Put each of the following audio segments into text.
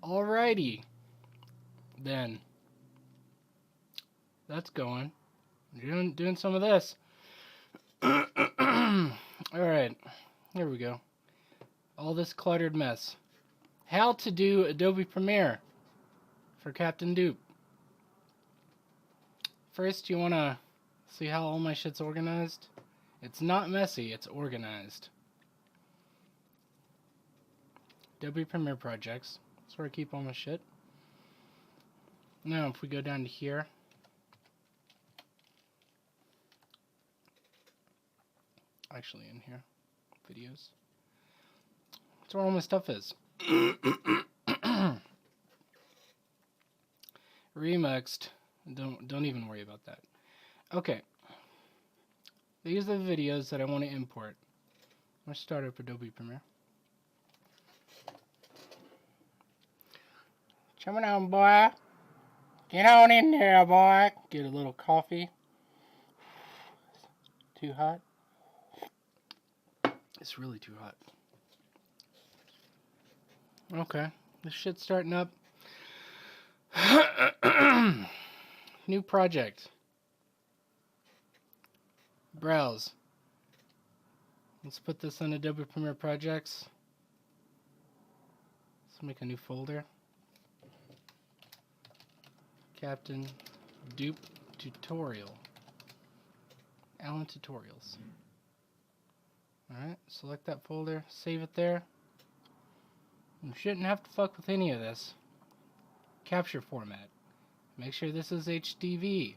Alrighty, then. That's going. Doing some of this. Alright, here we go. All this cluttered mess. How to do Adobe Premiere for Captain Dupe. First, you want to see how all my shit's organized. It's not messy, it's organized. Adobe Premiere projects. That's where I keep all my shit. Now, if we go down to here, actually in here, videos. That's where all my stuff is. Remixed. Don't even worry about that. Okay. These are the videos that I want to import. Let's start up Adobe Premiere. Come on, boy. Get on in there, boy. Get a little coffee. Too hot? It's really too hot. Okay. This shit's starting up. New project. Browse. Let's put this on Adobe Premiere Projects. Let's make a new folder. Captain Dupe Tutorial. Allen Tutorials. Alright, select that folder, save it there. You shouldn't have to fuck with any of this. Capture format. Make sure this is HDV.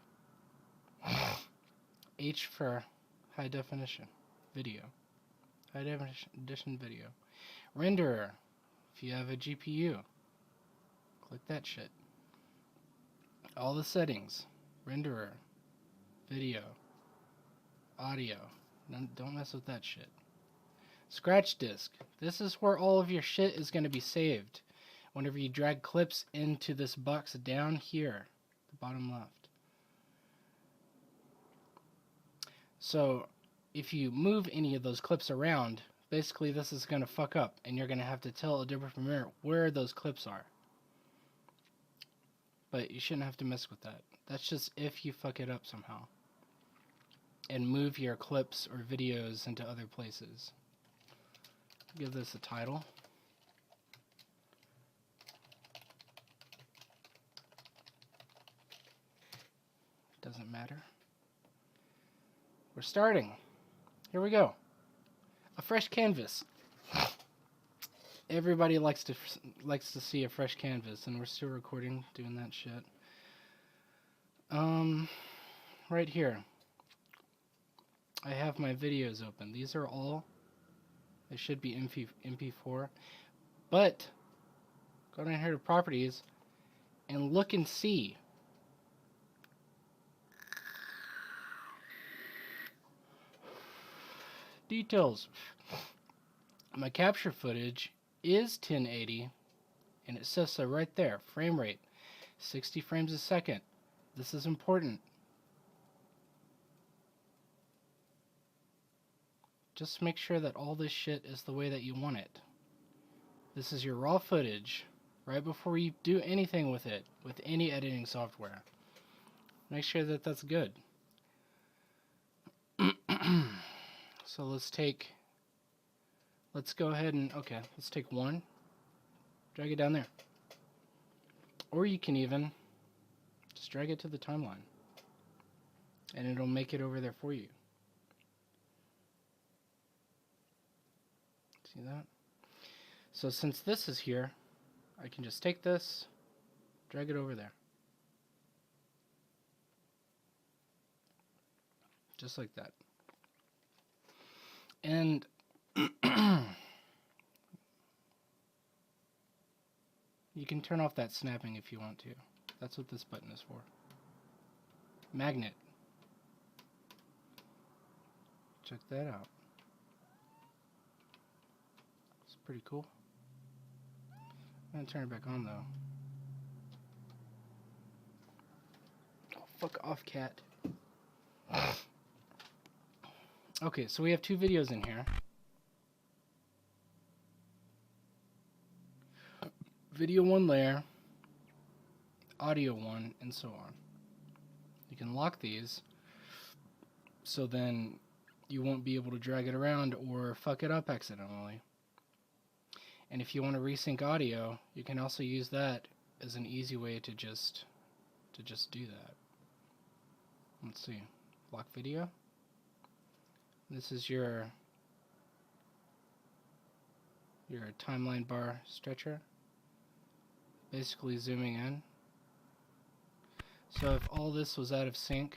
H for high definition video. High definition video. Renderer. If you have a GPU, click that shit. All the settings. Renderer. Video. Audio. Don't mess with that shit. Scratch disk. This is where all of your shit is going to be saved. Whenever you drag clips into this box down here, the bottom left. So, if you move any of those clips around, basically this is going to fuck up, and you're going to have to tell Adobe Premiere where those clips are. But you shouldn't have to mess with that. That's just if you fuck it up somehow. And move your clips or videos into other places. Give this a title. Doesn't matter. We're starting. Here we go. A fresh canvas. Everybody likes to see a fresh canvas, and we're still recording, doing that shit. Right here, I have my videos open. These are all. They should be MP4, but go down here to properties and look and see. Details. My capture footage is 1080, and it says so right there. Frame rate, 60 frames a second. This is important. Just make sure that all this shit is the way that you want it. This is your raw footage right before you do anything with it, with any editing software. Make sure that that's good. So let's go ahead and, okay, let's take one, drag it down there. Or you can even just drag it to the timeline, and it'll make it over there for you. See that? So since this is here, I can just take this, drag it over there. Just like that. And you can turn off that snapping if you want to. That's what this button is for. Magnet. Check that out. It's pretty cool. I'm gonna turn it back on though. Oh, fuck off, cat. Okay, so we have two videos in here. video 1 layer, audio 1, and so on. You can lock these so then you won't be able to drag it around or fuck it up accidentally. And if you want to resync audio, you can also use that as an easy way to just do that. Let's see. Lock video. This is your timeline bar stretcher. Basically zooming in. So if all this was out of sync,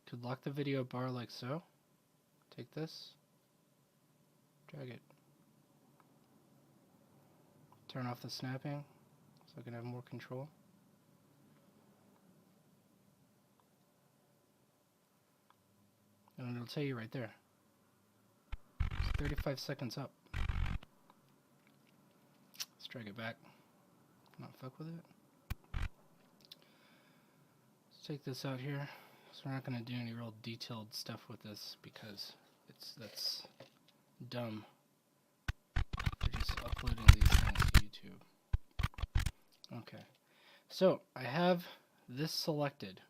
could lock the video bar like so. Take this, drag it. Turn off the snapping so I can have more control. And it'll tell you right there. It's 35 seconds up. Let's drag it back. Not fuck with it. Let's take this out here. So we're not going to do any real detailed stuff with this because that's dumb. We're just uploading these things to YouTube. Okay. So I have this selected.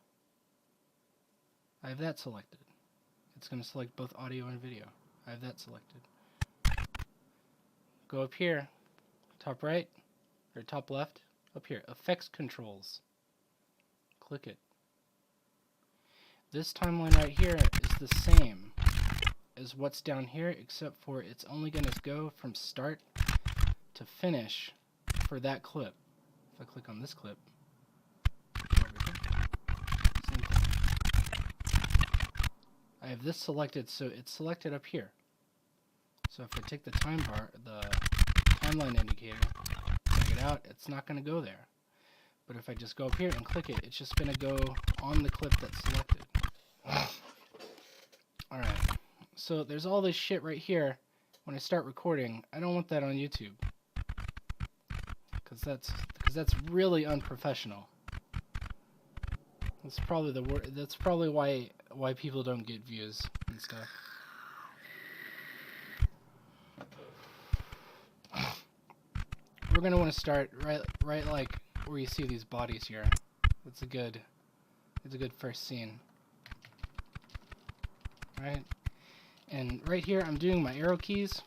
I have that selected. It's going to select both audio and video. I have that selected. Go up here, top right, or top left, up here, effects controls. Click it. This timeline right here is the same as what's down here, except for it's only going to go from start to finish for that clip. If I click on this clip, same thing. I have this selected, so it's selected up here. So if I take the timeline indicator, drag it out, it's not going to go there. But if I just go up here and click it, it's just going to go on the clip that's selected. Alright, so there's all this shit right here. When I start recording, I don't want that on YouTube. Because that's really unprofessional. That's probably that's probably why people don't get views and stuff. We're gonna want to start right like where you see these bodies here. It's a good first scene. Right? And right here I'm doing my arrow keys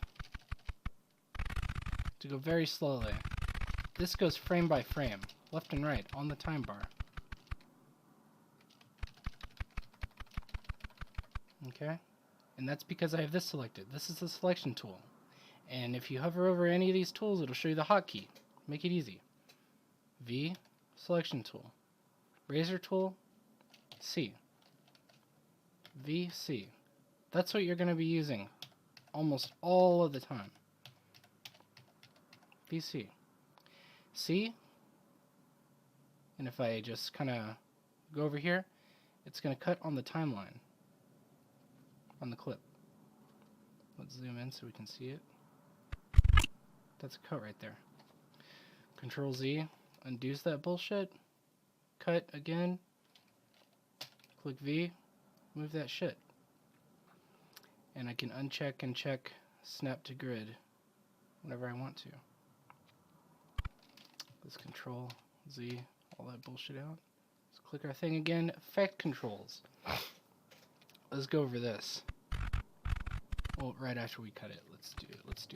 to go very slowly. This goes frame by frame, left and right, on the time bar. Okay? And that's because I have this selected. This is the selection tool. And if you hover over any of these tools, it'll show you the hotkey. Make it easy. V, selection tool. Razor tool, C. V, C. That's what you're going to be using almost all of the time. V, C. C. And if I just kind of go over here, it's going to cut on the timeline. On the clip. Let's zoom in so we can see it. That's a cut right there. Control Z undoes that bullshit. Cut again. Click V. Move that shit. And I can uncheck and check snap to grid whenever I want to. Let's Control Z all that bullshit out. Let's click our thing again. Effect controls. Let's go over this. Well, right after we cut it, let's do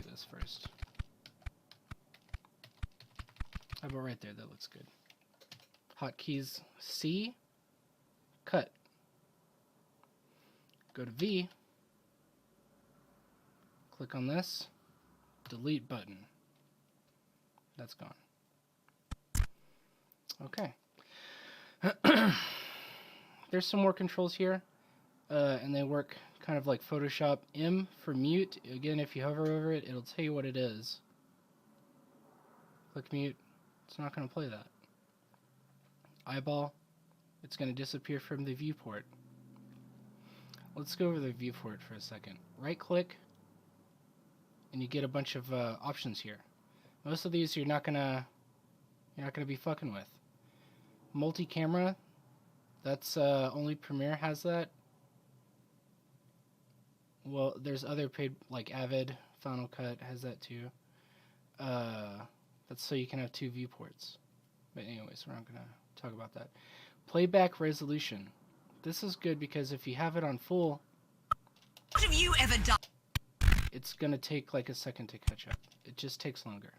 this first. How about right there? That looks good. Hotkeys C, cut. Go to V. Click on this. Delete button. That's gone. Okay. There's some more controls here, and they work kind of like Photoshop. M for mute. Again, if you hover over it, it'll tell you what it is. Click mute. It's not going to play that. Eyeball. It's going to disappear from the viewport. Let's go over the viewport for a second. Right click, and you get a bunch of options here. Most of these you're not gonna be fucking with. Multi-camera. That's only Premiere has that. Well, there's other paid like Avid, Final Cut has that too. That's so you can have 2 viewports. But anyways, we're not going to talk about that. Playback resolution. This is good because if you have it on full, what have you ever done? It's going to take like a second to catch up. It just takes longer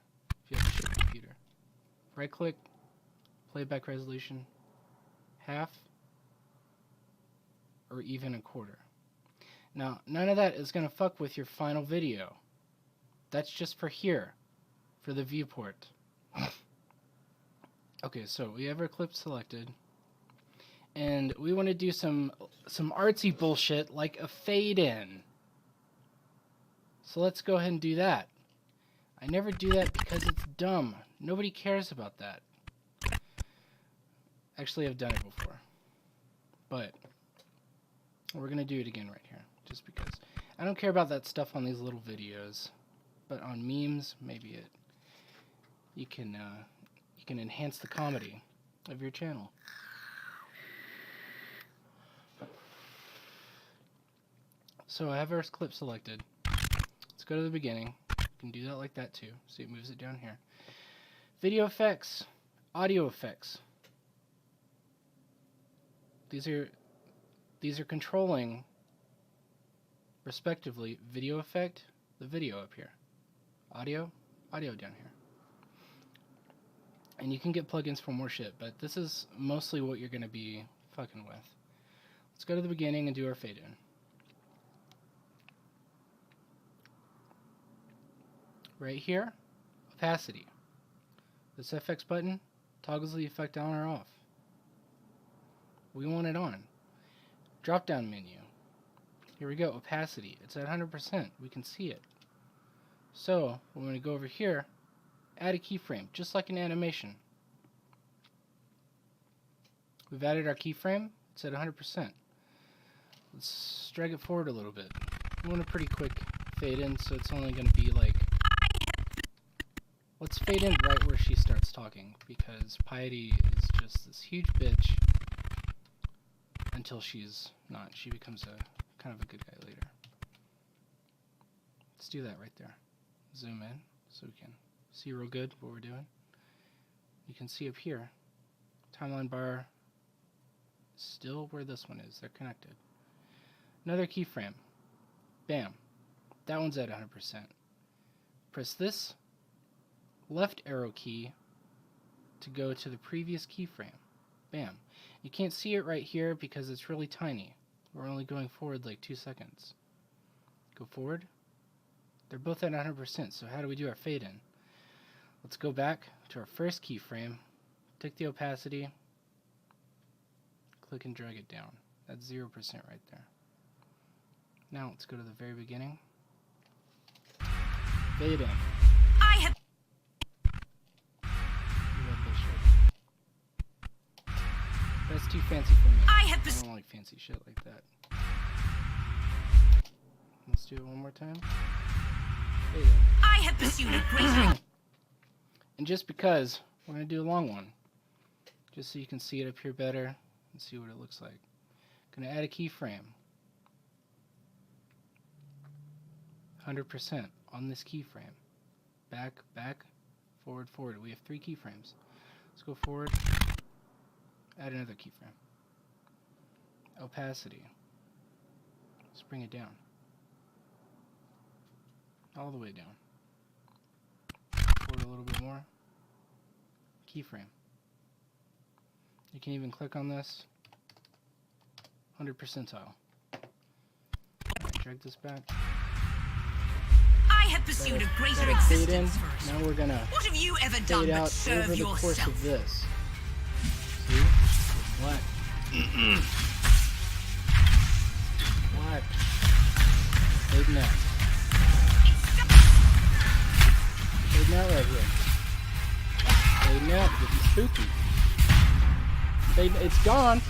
if you have a shit computer. Right click, playback resolution, half, or even a quarter. Now, none of that is going to fuck with your final video. That's just for here, for the viewport. Okay, so we have our clip selected, and we want to do some artsy bullshit like a fade in. So let's go ahead and do that. I never do that because it's dumb. Nobody cares about that. Actually, I've done it before, but we're gonna do it again right here, just because. I don't care about that stuff on these little videos, but on memes, maybe you can enhance the comedy of your channel. So I have our clip selected. Let's go to the beginning. You can do that like that too. See, it moves it down here. Video effects, audio effects. These are controlling, respectively, video effect, the video up here. Audio down here. And you can get plugins for more shit, but this is mostly what you're going to be fucking with. Let's go to the beginning and do our fade in. Right here, opacity. This FX button toggles the effect on or off. We want it on. Drop down menu. Here we go, opacity. It's at 100%. We can see it. So, we're going to go over here, add a keyframe, just like an animation. We've added our keyframe. It's at 100%. Let's drag it forward a little bit. We want a pretty quick fade in, so it's only going to be like... Let's fade in right where she starts talking, because Piety is just this huge bitch until she's not. She becomes a kind of a good guy later. Let's do that right there. Zoom in so we can see real good what we're doing. You can see up here, timeline bar is still where this one is. They're connected. Another keyframe. Bam. That one's at 100%. Press this left arrow key to go to the previous keyframe. Bam. You can't see it right here because it's really tiny. We're only going forward like 2 seconds. Go forward. They're both at 100%, so how do we do our fade in? Let's go back to our first keyframe, take the opacity, click and drag it down. That's 0% right there. Now let's go to the very beginning. Fade in. I have... That's too fancy for me. I don't like fancy shit like that. Let's do it one more time. Fade in. I have pursued a greater... And just because, we're going to do a long one. Just so you can see it up here better and see what it looks like. Going to add a keyframe. 100% on this keyframe. Back, back, forward, forward. We have 3 keyframes. Let's go forward. Add another keyframe. Opacity. Let's bring it down. All the way down. Forward a little bit more. Keyframe. You can even click on this. 100 percentile. Drag this back. I have pursued a greater Fade in. existence first. Now we're gonna What have you ever done fade but out serve over the yourself? course of this. See? What? What? Fading out. Fading out right here. Fading out, getting spooky. It's gone.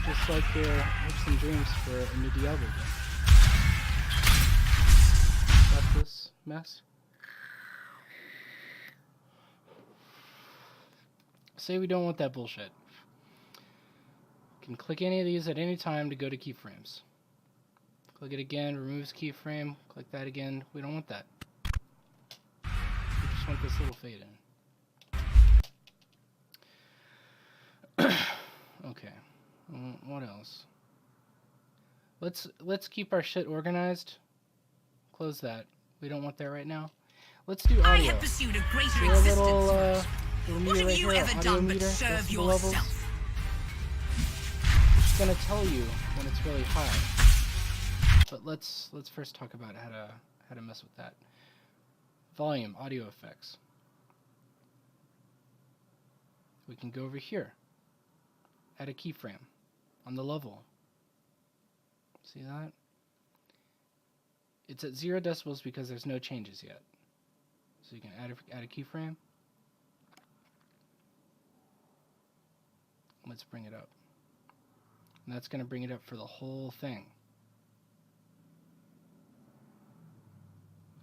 Just like your hopes and dreams for a new Diablo game. Got this mess. Say we don't want that bullshit. You can click any of these at any time to go to keyframes. Click it again, removes keyframe, click that again. We don't want that. We just want this little fade in. Okay. What else? Let's keep our shit organized. Close that. We don't want that right now. Let's do I audio. have pursued a greater See our existence. little What meter have right you here, ever audio done but meter, serve decibel levels. yourself? It's gonna tell you when it's really high. But let's first talk about how to mess with that. Volume, audio effects. We can go over here. Add a keyframe on the level. See that? It's at 0 decibels because there's no changes yet. So you can add a keyframe. Let's bring it up. And that's going to bring it up for the whole thing.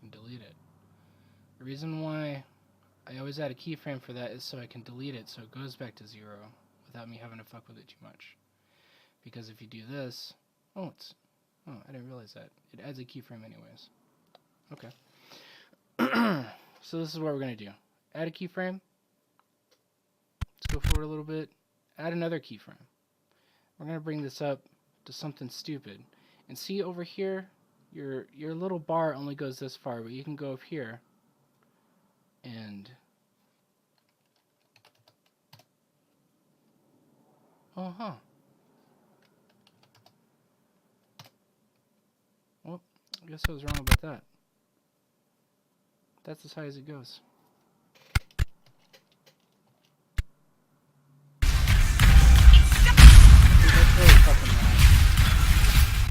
And delete it. The reason why I always add a keyframe for that is so I can delete it so it goes back to 0 without me having to fuck with it too much. Because if you do this, I didn't realize that. It adds a keyframe anyways. Okay. So this is what we're going to do. Add a keyframe. Let's go forward a little bit. Add another keyframe. We're going to bring this up to something stupid. And see over here, your little bar only goes this far, but you can go up here and well, I guess I was wrong about that. That's as high as it goes. Dude, that's really fucking loud.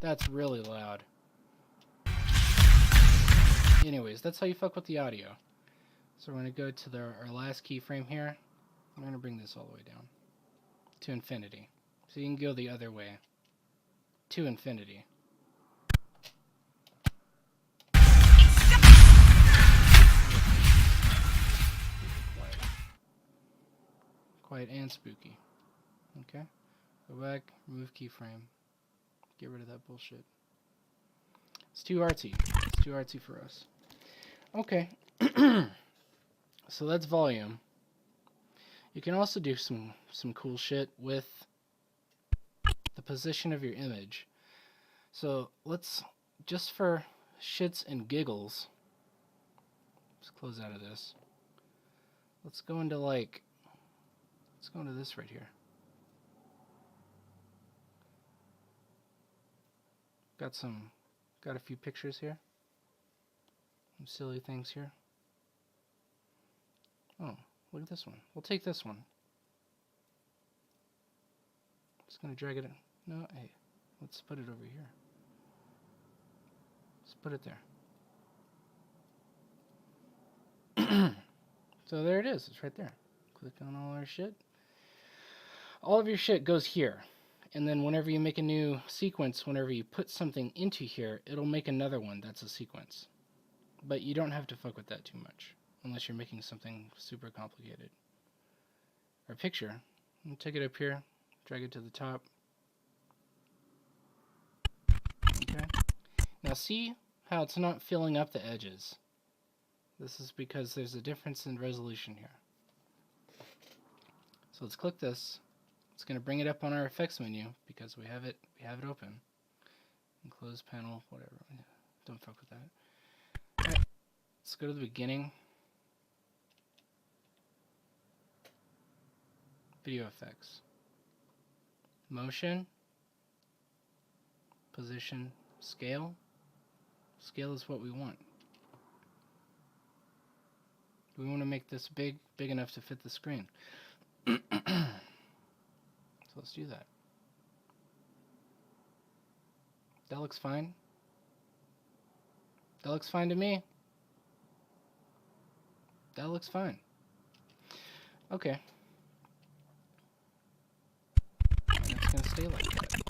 That's really loud. Anyways, that's how you fuck with the audio. So we're going to go to our last keyframe here. I'm going to bring this all the way down to infinity. So you can go the other way to infinity. Quiet and spooky. Okay. Go back, remove keyframe. Get rid of that bullshit. It's too artsy. It's too artsy for us. Okay. So that's volume. You can also do some cool shit with the position of your image. So let's, just for shits and giggles, let's close out of this. Let's go into this right here. Got a few pictures here. Some silly things here. Oh, look at this one. We'll take this one. Just gonna drag it in. No, hey, let's put it over here. Let's put it there. So there it is. It's right there. Click on all our shit. All of your shit goes here. And then whenever you make a new sequence, whenever you put something into here, it'll make another one that's a sequence. But you don't have to fuck with that too much, unless you're making something super complicated. Our picture, we'll take it up here, drag it to the top. Okay. Now see how it's not filling up the edges. This is because there's a difference in resolution here. So let's click this. It's going to bring it up on our effects menu because we have it open. And close panel, whatever. Don't fuck with that. Alright, let's go to the beginning. Video effects. Motion. Position. Scale. Scale is what we want. We want to make this big enough to fit the screen. So let's do that. That looks fine. That looks fine to me. That looks fine. Okay. And it's going to stay like that.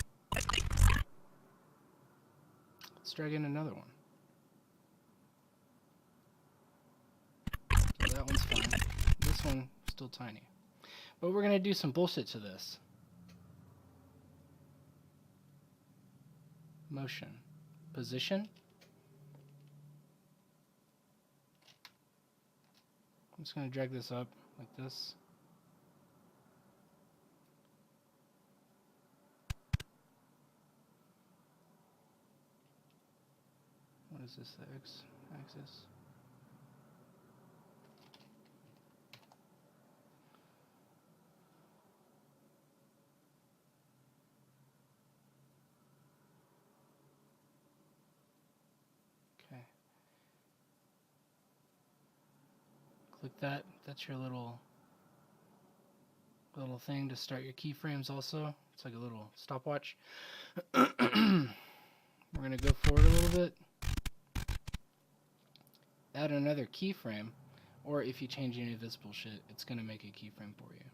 Let's drag in another one. So that one's fine. This one, still tiny. But we're going to do some bullshit to this. Motion. position. I'm just going to drag this up like this. What is this, the x-axis? Okay. Click that. That's your little thing to start your keyframes also. It's like a little stopwatch. We're going to go forward a little bit. Add another keyframe, or if you change any of this bullshit, it's going to make a keyframe for you.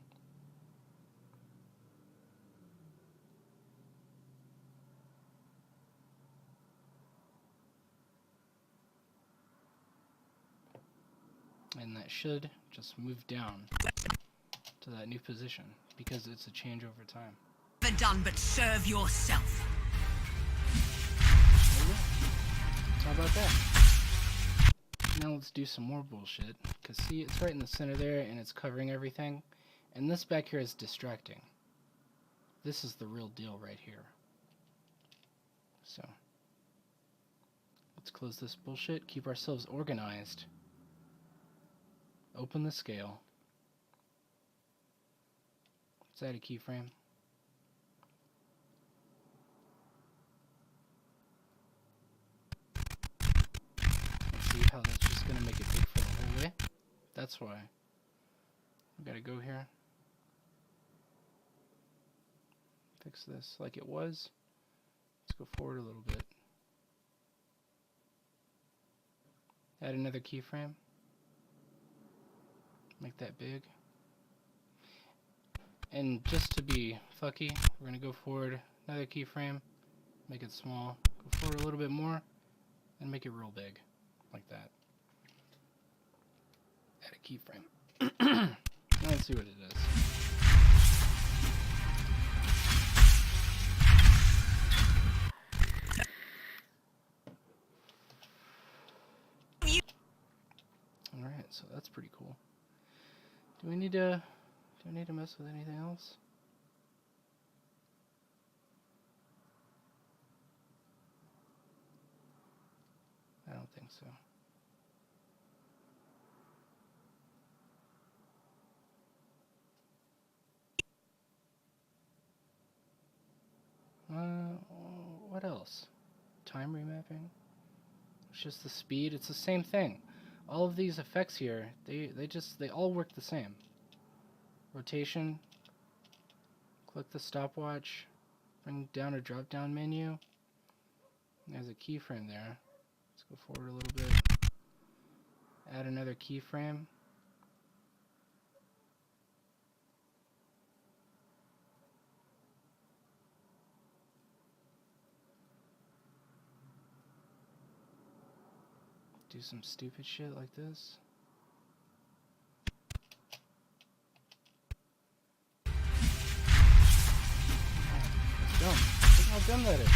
And that should just move down to that new position because it's a change over time. Never done but serve yourself. How about that? Now let's do some more bullshit, because see, it's right in the center there and it's covering everything, and this back here is distracting. This is the real deal right here. So let's close this bullshit, keep ourselves organized, open the scale, let's add a keyframe. See how that's just going to make it big for the whole way? That's why. We got to go here. Fix this like it was. Let's go forward a little bit. Add another keyframe. Make that big. And just to be fucky, we're going to go forward another keyframe. Make it small. Go forward a little bit more. And make it real big. Like that. Add a keyframe. Let's see what it does. Alright, so that's pretty cool. Do we need to mess with anything else? I don't think so. What else? Time remapping? It's just the speed. It's the same thing. All of these effects here, they all work the same. Rotation. Click the stopwatch. Bring down a drop-down menu. There's a keyframe there. Let's go forward a little bit. Add another keyframe. Do some stupid shit like this. That's dumb. Look how dumb that is.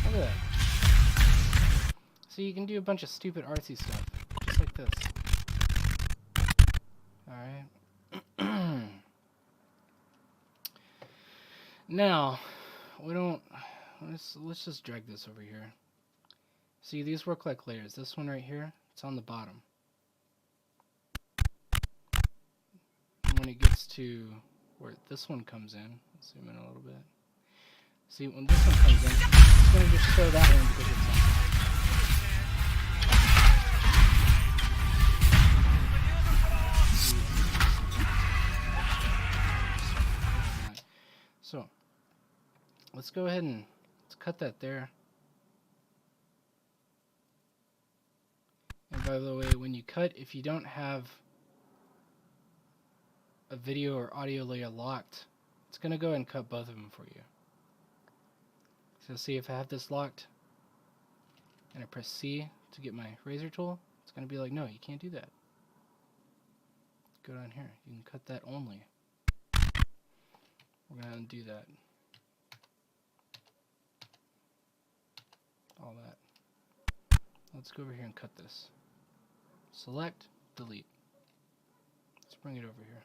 Look at that. So you can do a bunch of stupid artsy stuff. Just like this. Alright. Now, let's just drag this over here. See, these work like layers. This one right here, it's on the bottom. And when it gets to where this one comes in, let's zoom in a little bit. See, when this one comes in, it's going to just show that one because it's on top. So, let's go ahead and let's cut that there. And by the way, when you cut, if you don't have a video or audio layer locked, it's going to go ahead and cut both of them for you. So see, if I have this locked and I press C to get my razor tool, it's going to be like, no, you can't do that. Go down here. You can cut that only. We're going to undo that. all that. Let's go over here and cut this. Select, delete. Let's bring it over here.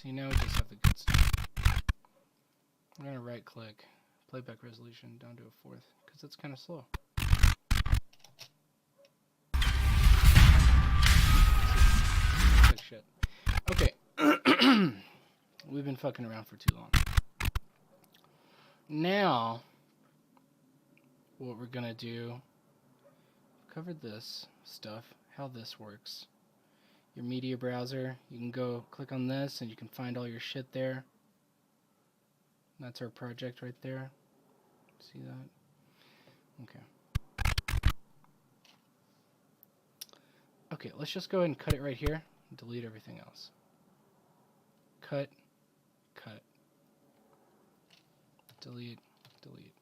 See, now we just have the good stuff. I'm going to right click, playback resolution down to a 4th, because it's kind of slow. Like shit. Okay. We've been fucking around for too long. Now, what we're going to do, covered this stuff, how this works. Your media browser, you can go click on this and you can find all your shit there. That's our project right there. See that? Okay. Okay, let's just go ahead and cut it right here and delete everything else. Cut, cut. Delete, delete.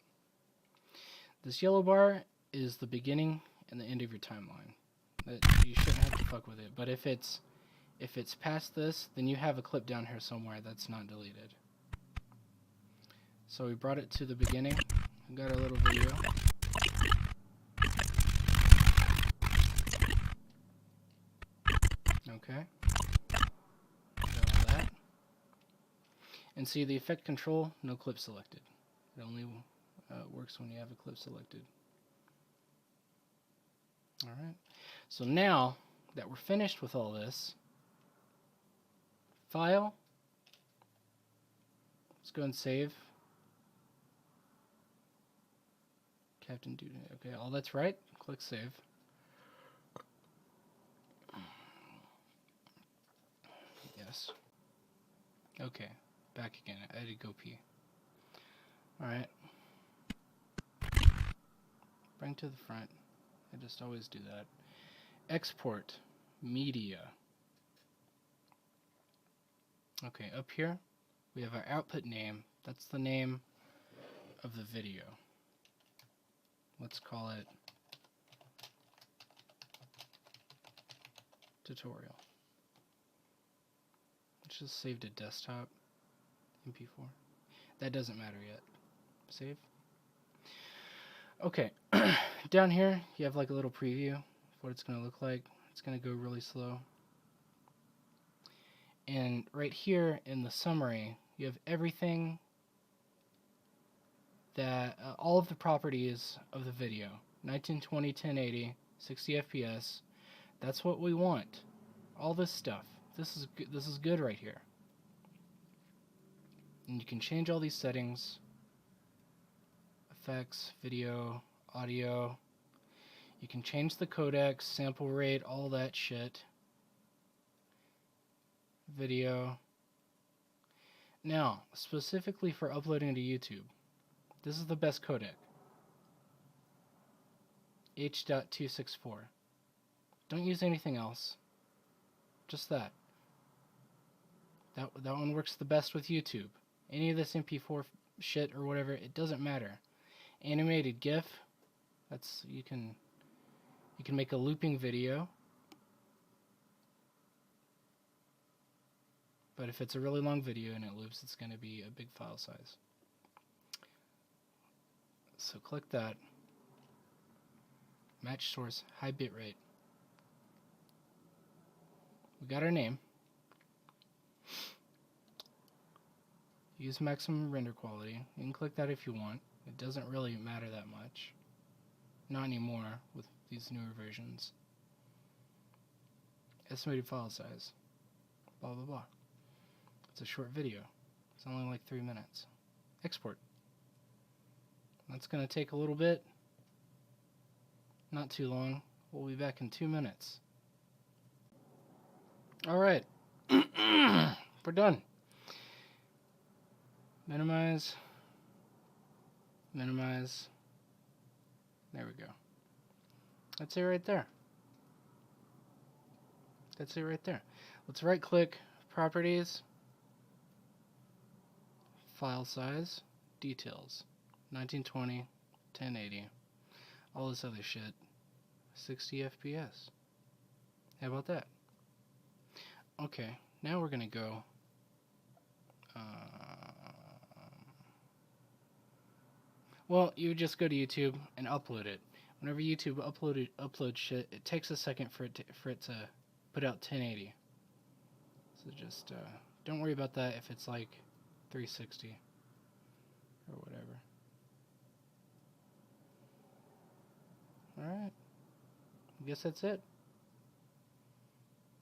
This yellow bar is the beginning and the end of your timeline. You shouldn't have to fuck with it, but if it's past this, then you have a clip down here somewhere that's not deleted. So we brought it to the beginning. We got our little video. Okay. Got all that. And see the effect control, no clip selected. It only works when you have a clip selected. Alright. So now that we're finished with all this, file, let's go and save. Captain Dude. Okay, all that's right. Click save. Yes. Okay, back again. I had to go pee. Alright. Bring to the front. I just always do that. Export media. Okay, up here we have our output name. That's the name of the video. Let's call it tutorial. Let's just save to desktop MP4. That doesn't matter yet. Save. Okay, down here you have like a little preview of what it's going to look like. It's going to go really slow. And right here in the summary, you have everything that, all of the properties of the video. 1920, 1080, 60 FPS. That's what we want. All this stuff. This is good right here. And you can change all these settings. Effects, video, audio. You can change the codec, sample rate, all that shit. Video. Now, specifically for uploading to YouTube, this is the best codec. H.264. Don't use anything else. Just that. That one works the best with YouTube. Any of this MP4 shit or whatever, it doesn't matter. Animated GIF, that's you can make a looping video. But if it's a really long video and it loops, it's going to be a big file size. So click that. Match source, high bitrate. We got our name. Use maximum render quality. You can click that if you want. It doesn't really matter that much. Not anymore with these newer versions. Estimated file size. Blah blah blah. It's a short video. It's only like 3 minutes. Export. That's going to take a little bit. Not too long. We'll be back in 2 minutes. Alright. We're done. Minimize. Minimize. There we go. That's it right there. That's it right there. Let's right click, properties, file size, details, 1920, 1080, all this other shit, 60 FPS. How about that? Okay, now we're gonna go Well, you would just go to YouTube and upload it. Whenever YouTube uploads shit, it takes a second for it to put out 1080. So just don't worry about that if it's like 360 or whatever. All right. I guess that's it.